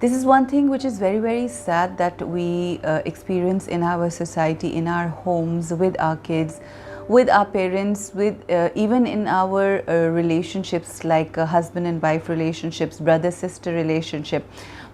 This is one thing which is very, very sad that we experience in our society, in our homes, with our kids, with our parents, with even in our relationships like husband and wife relationships, brother-sister relationship.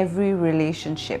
every relationship.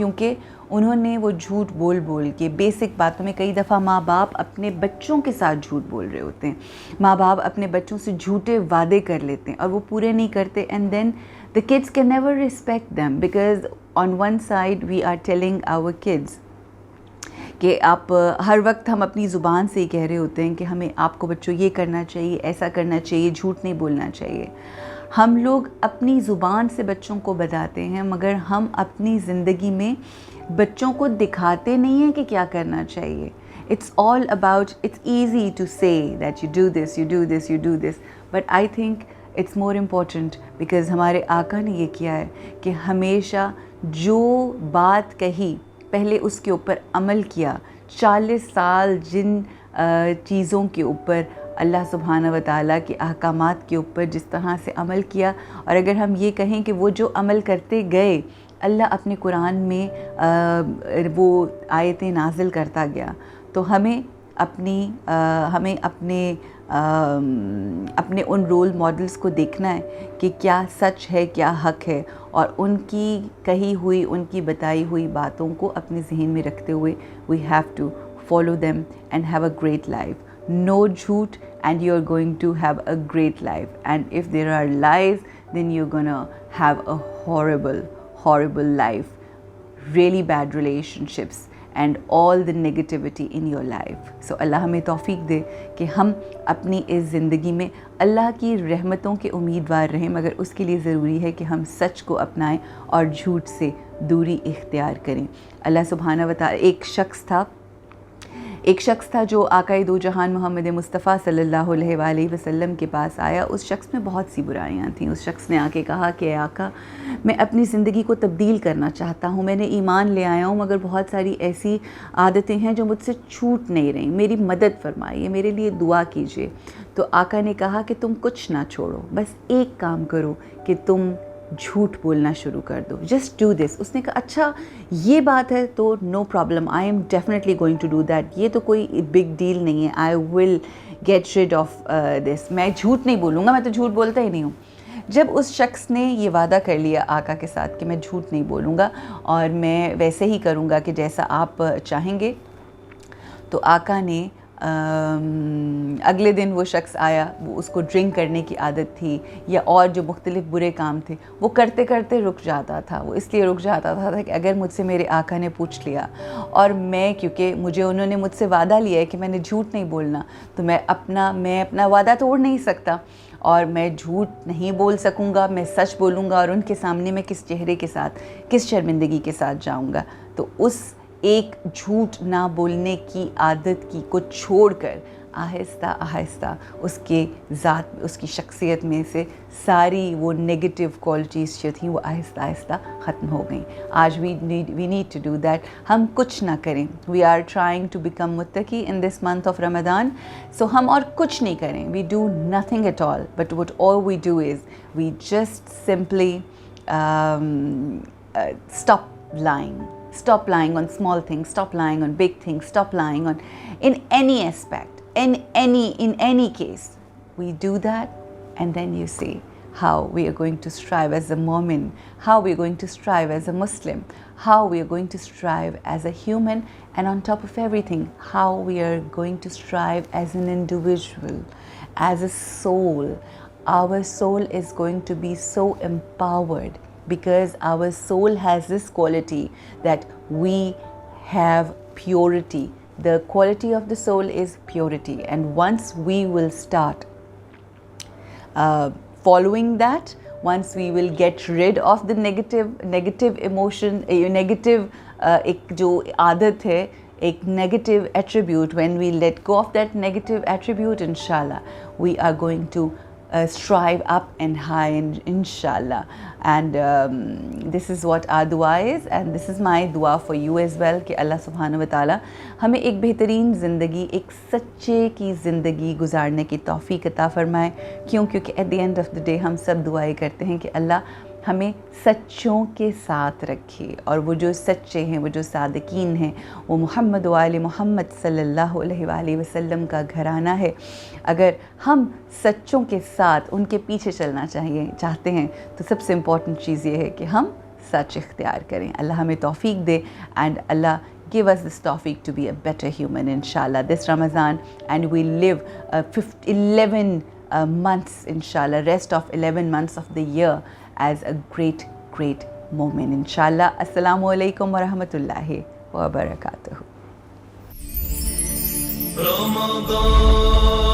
کیونکہ انہوں نے وہ جھوٹ بول بول کے basic باتوں میں، کئی دفعہ ماں باپ اپنے بچوں کے ساتھ جھوٹ بول رہے ہوتے ہیں، ماں باپ اپنے بچوں سے جھوٹے وعدے کر لیتے ہیں اور وہ پورے نہیں کرتے، and then the kids can never respect them because on one side we are telling our kids کہ آپ ہر وقت ہم اپنی زبان سے ہی کہہ رہے ہوتے ہیں کہ ہمیں آپ کو بچوں یہ کرنا چاہیے، ایسا کرنا چاہیے، جھوٹ نہیں بولنا چاہیے. ہم لوگ اپنی زبان سے بچوں کو بتاتے ہیں مگر ہم اپنی زندگی میں بچوں کو دکھاتے نہیں ہیں کہ کیا کرنا چاہیے. It's all about, it's easy to say that you do this, you do this, you do this, but I think it's more important because ہمارے آقا نے یہ کیا ہے کہ ہمیشہ جو بات کہی پہلے اس کے اوپر عمل کیا. 40 سال جن چیزوں کے اوپر اللہ سبحانہ و تعالیٰ کے احکامات کے اوپر جس طرح سے عمل کیا، اور اگر ہم یہ کہیں کہ وہ جو عمل کرتے گئے اللہ اپنے قرآن میں وہ آیتیں نازل کرتا گیا، تو ہمیں اپنے ان رول ماڈلز کو دیکھنا ہے کہ کیا سچ ہے، کیا حق ہے، اور ان کی کہی ہوئی، ان کی بتائی ہوئی باتوں کو اپنے ذہن میں رکھتے ہوئے we have to follow them and have a great life. No jhoot and you're going to have a great life. And if there are lies, then you're gonna have a horrible life, really bad relationships and all the negativity in your life. So اللہ ہمیں توفیق دے کہ ہم اپنی اس زندگی میں اللہ کی رحمتوں کے امیدوار رہیں، مگر اس کے لیے ضروری ہے کہ ہم سچ کو اپنائیں اور جھوٹ سے دوری اختیار کریں. اللہ سبحانہ و تعالیٰ ایک شخص تھا جو آقائے دو جہان محمد مصطفیٰ صلی اللہ علیہ وآلہ وسلم کے پاس آیا. اس شخص میں بہت سی برائیاں تھیں. اس شخص نے آ کے کہا کہ اے آقا، میں اپنی زندگی کو تبدیل کرنا چاہتا ہوں، میں نے ایمان لے آیا ہوں مگر بہت ساری ایسی عادتیں ہیں جو مجھ سے چھوٹ نہیں رہیں، میری مدد فرمائیے، میرے لیے دعا کیجیے. تو آقا نے کہا کہ تم کچھ نہ چھوڑو، بس ایک کام کرو کہ تم جھوٹ بولنا شروع کر دو. Just do this. اس نے کہا اچھا یہ بات ہے تو no problem, I am definitely going to do that. یہ تو کوئی بگ ڈیل نہیں ہے، I will get rid of this. میں جھوٹ نہیں بولوں گا، میں تو جھوٹ بولتا ہی نہیں ہوں. جب اس شخص نے یہ وعدہ کر لیا آقا کے ساتھ کہ میں جھوٹ نہیں بولوں گا اور میں ویسے ہی کروں گا کہ جیسا آپ چاہیں گے، تو آقا نے اگلے دن وہ شخص آیا. وہ اس کو ڈرنک کرنے کی عادت تھی یا اور جو مختلف برے کام تھے وہ کرتے کرتے رک جاتا تھا. وہ اس لیے رک جاتا تھا کہ اگر مجھ سے میرے آقا نے پوچھ لیا اور کیونکہ انہوں نے مجھ سے وعدہ لیا ہے کہ میں نے جھوٹ نہیں بولنا، تو میں اپنا وعدہ توڑ نہیں سکتا اور میں جھوٹ نہیں بول سکوں گا. میں سچ بولوں گا اور ان کے سامنے میں کس چہرے کے ساتھ، کس شرمندگی کے ساتھ جاؤں گا. تو اس ایک جھوٹ نہ بولنے کی عادت کو چھوڑ کر آہستہ آہستہ اس کے ذات، اس کی شخصیت میں سے ساری وہ نگیٹو کوالٹیز جو تھیں وہ آہستہ آہستہ ختم ہو گئیں. آج we need to do that. ہم کچھ نہ کریں. We are trying to become متقی ان دس منتھ آف رمضان. سو ہم اور کچھ نہیں کریں. We do nothing at all, but what all we do is we just simply stop lying. Stop lying on small things, stop lying on big things, stop lying on in any aspect, in any case. We do that and then you see how we are going to strive as a Mu'min, how we are going to strive as a Muslim, how we are going to strive as a human, and on top of everything, how we are going to strive as an individual, as a soul. Our soul is going to be so empowered because our soul has this quality that we have purity. The quality of the soul is purity, and once we will start following that, once we will get rid of the negative emotion, negative ایک جو عادت ہے، ایک negative attribute, when we let go of that negative attribute, inshallah we are going to strive up and high, inshallah. And this is what our dua is, and this is my dua for you as well, کہ اللہ سبحانہ و تعالیٰ ہمیں ایک بہترین زندگی، ایک سچے کی زندگی گزارنے کی توفیق عطا فرمائے. کیونکہ at the end of the day ہم سب دعائیں کرتے ہیں کہ اللہ ہمیں سچوں کے ساتھ رکھے، اور وہ جو سچے ہیں، وہ جو صادقین ہیں، وہ محمد و آل محمد صلی اللہ علیہ وآلہ وسلم کا گھرانہ ہے. اگر ہم سچوں کے ساتھ ان کے پیچھے چلنا چاہتے ہیں تو سب سے امپورٹنٹ چیز یہ ہے کہ ہم سچ اختیار کریں. اللہ ہمیں توفیق دے and Allah give us this tawfiq to be a better human inshallah this Ramadan, and we live 11 months inshallah, rest of 11 months of the year as a great moment inshallah. Assalamu alaikum wa rahmatullahi wa barakatuh. Ramadan